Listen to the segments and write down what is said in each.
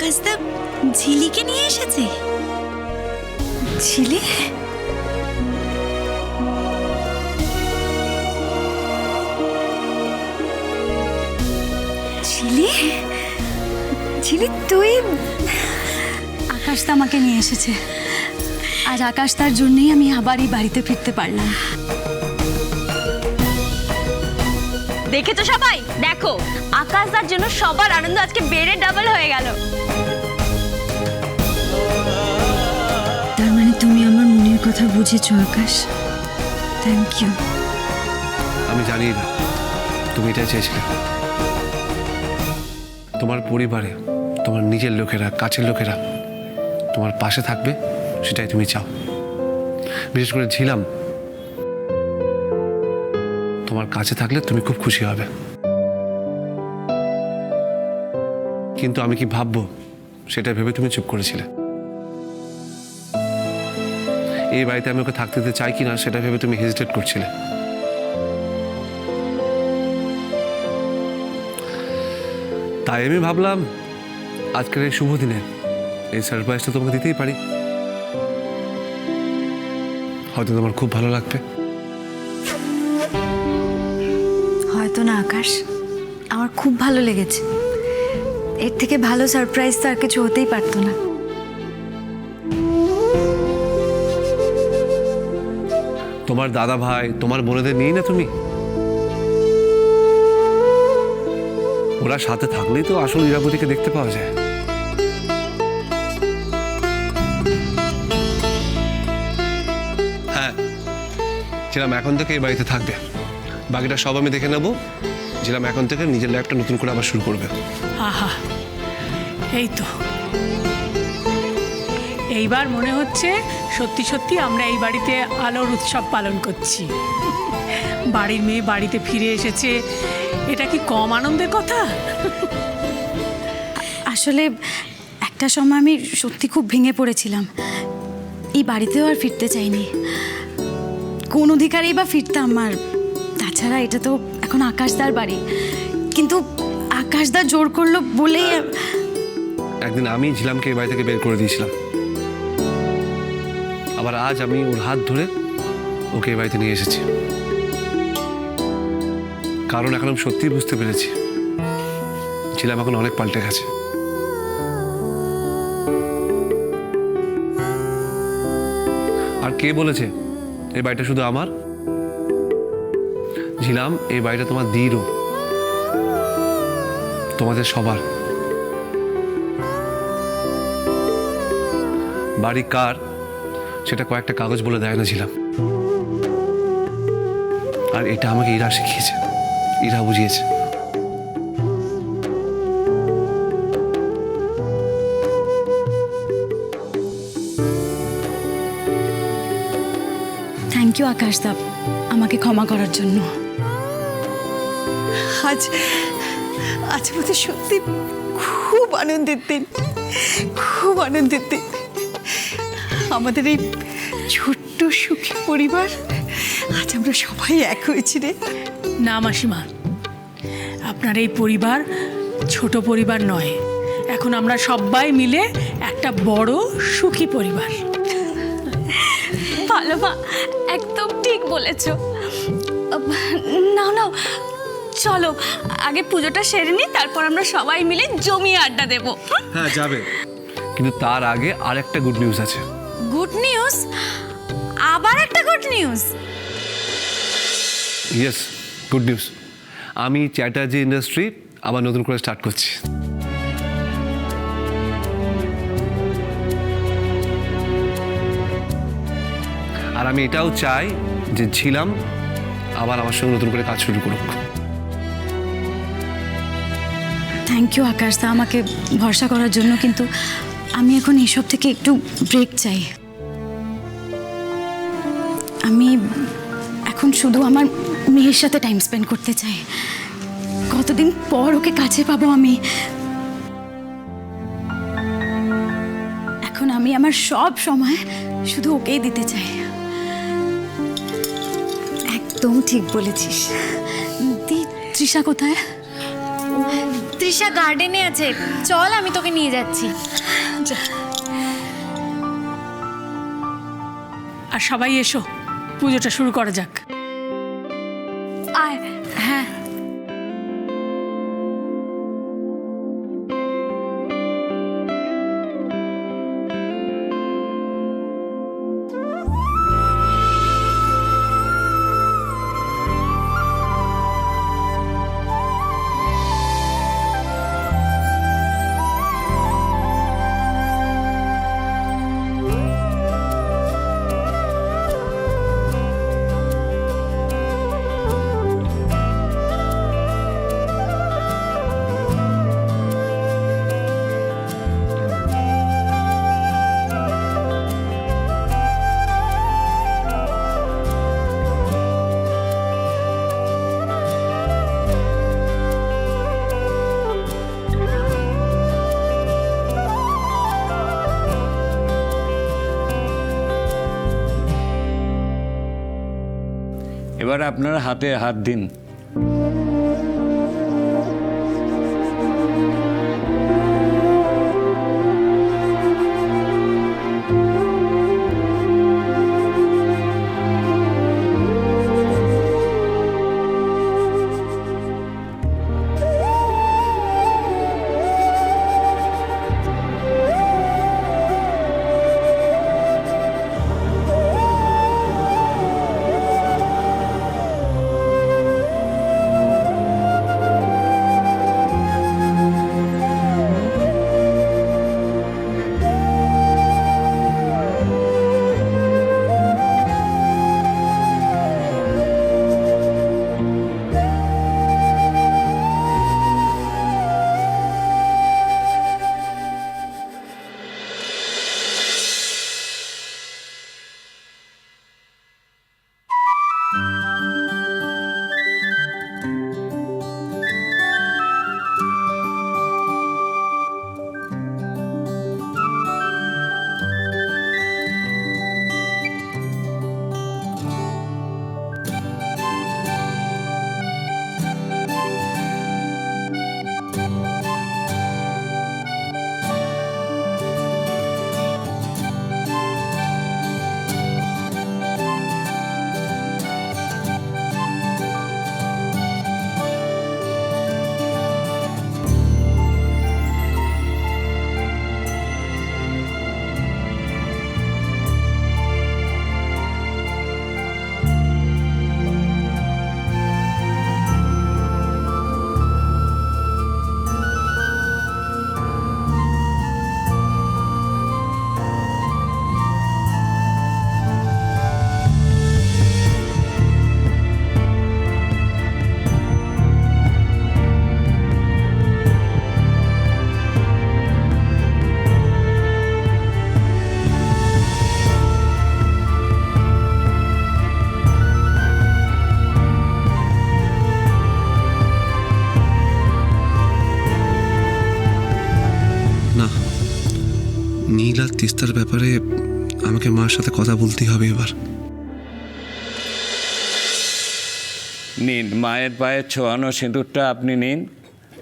আকাশদা ঝিলিকে নিয়ে এসেছে। ঝিলি? ঝিলি? ঝিলি তুই? আকাশদা আমাকে নিয়ে এসেছে। আজ আকাশদার জন্যই আমি আবার এই বাড়িতে ফিরতে পারলাম। দেখেছো সবাই, দেখো আকাশদার জন্য সবার আনন্দ আজকে বেড়ে ডাবল হয়ে গেল। তার মানে তুমি আমার মনের কথা বুঝেছো আকাশ। Thank you. আমি জানি না তুমি এটাই চেয়েছিলে। তোমার পরিবারে তোমার নিজের লোকেরা, কাছের লোকেরা তোমার পাশে থাকবে, সেটাই তুমি চাও। বিশেষ করে ঝিলাম তোমার কাছে থাকলে তুমি খুব খুশি হবে। কিন্তু আমি কি ভাববো সেটা ভেবে তুমি চুপ করেছিলে। এই বাড়িতে আমি ওকে থাকতে দিতে চাই কিনা সেটা ভেবে তুমি হেজিটেট করছিলে। তাই আমি ভাবলাম আজকের এই শুভ দিনে এই সারপ্রাইজটা তোমাকে দিতেই পারি। হয়তো তোমার খুব ভালো লাগবে। হয়তো না আকাশ, আমার খুব ভালো লেগেছে। এর থেকে ভালো সারপ্রাইজ তো আর কিছু হতেই পারতো না। তোমার দাদা ভাই, তোমার বোনেদের নিয়ে না তুমি, ওরা সাথে থাকলেই তো আসল ইরাবতীকে দেখতে পাওয়া যায়। হ্যাঁ, ছিলাম এখন থেকে এই বাড়িতে থাকবে, বাকিটা সব আমি দেখে নেবো। ছিলাম এখন থেকে নিজের লাইফটা নতুন করে আবার শুরু করবে। আহা, এই তো এইবার মনে হচ্ছে সত্যি সত্যি আমরা এই বাড়িতে আলোর উৎসব পালন করছি। বাড়ির মেয়ে বাড়িতে ফিরে এসেছে, এটা কি কম আনন্দের কথা? আসলে একটা সময় আমি সত্যি খুব ভেঙে পড়েছিলাম। এই বাড়িতেও আর ফিরতে চাইনি। কোন অধিকারেই বা ফিরতাম আর? তাছাড়া এটা তো এখন আকাশদার বাড়ি। কিন্তু আকাশদার জোর করলো বলেই একদিন আমি ঝিলামকে এই বাড়ি থেকে বের করে দিয়েছিলাম, আবার আজ আমি ওর হাত ধরে ওকে এই বাড়িতে নিয়ে এসেছি। কারণ এখন আমি সত্যিই বুঝতে পেরেছি ঝিলাম এখন অনেক পাল্টে গেছে। আর কে বলেছে এই বাড়িটা শুধু আমার? ঝিলাম, এই বাড়িটা তোমার দিরও, তোমাদের সবার। বাড়ি কার সেটা কয়েকটা কাগজ বলে দেয় না ঝিলাম। আর এটা আমাকে ইরা শিখিয়েছে, ইরা বুঝিয়েছে। থ্যাংক ইউ আকাশদা আমাকে ক্ষমা করার জন্য। আজ আজ আমাদের সত্যি খুব আনন্দের দিন, খুব আনন্দের দিন। আমাদের এই ছোট্ট সুখী পরিবার, আজ আমরা সবাই এক হয়েছি রে। না মাসিমা, আপনার এই পরিবার ছোট পরিবার নয়, এখন আমরা সবাই মিলে একটা বড় সুখী পরিবার। ভালো মা, একদম ঠিক বলেছো। নাও নাও, চলো আগে পুজোটা সেরে নি, তারপর আমরা সবাই মিলে জমিয়ে আড্ডা দেবো। হ্যাঁ যাবে, কিন্তু তার আগে আর একটা গুড নিউজ আছে। Good news? আবার একটা good news? Yes, good news. আমি চ্যাটার্জি ইন্ডাস্ট্রি আবার নতুন করে স্টার্ট করছি। আর আমি এটাও চাই যে ঝিলাম আবার আমার সঙ্গে নতুন করে কাজ শুরু করুক। থ্যাংক ইউ আকাশদা আমাকে ভরসা করার জন্য, কিন্তু আমি এখন এসব থেকে একটু ব্রেক চাই। আমি এখন শুধু আমার মেয়ের সাথে টাইম স্পেন্ড করতে চাই। কতদিন পর ওকে কাছে পাবো আমি। এখন আমি আমার সব সময় শুধু ওকেই দিতে চাই। একদম ঠিক বলেছিস। তৃষা কোথায়? তৃষা গার্ডেনে আছে, চল আমি তোকে নিয়ে যাচ্ছি। আর সবাই এসো, পুজোটা শুরু করা যাক। আয়। হ্যাঁ, এবার আপনারা হাতে হাত দিন। নীল আর তিস্তার ব্যাপারে আমাকে মার সাথে কথা বলতেই হবে এবার। নিন, মায়ের পায়ে ছোঁয়ানো সিঁদুরটা আপনি নিন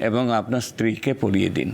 এবং আপনার স্ত্রীকে পরিয়ে দিন।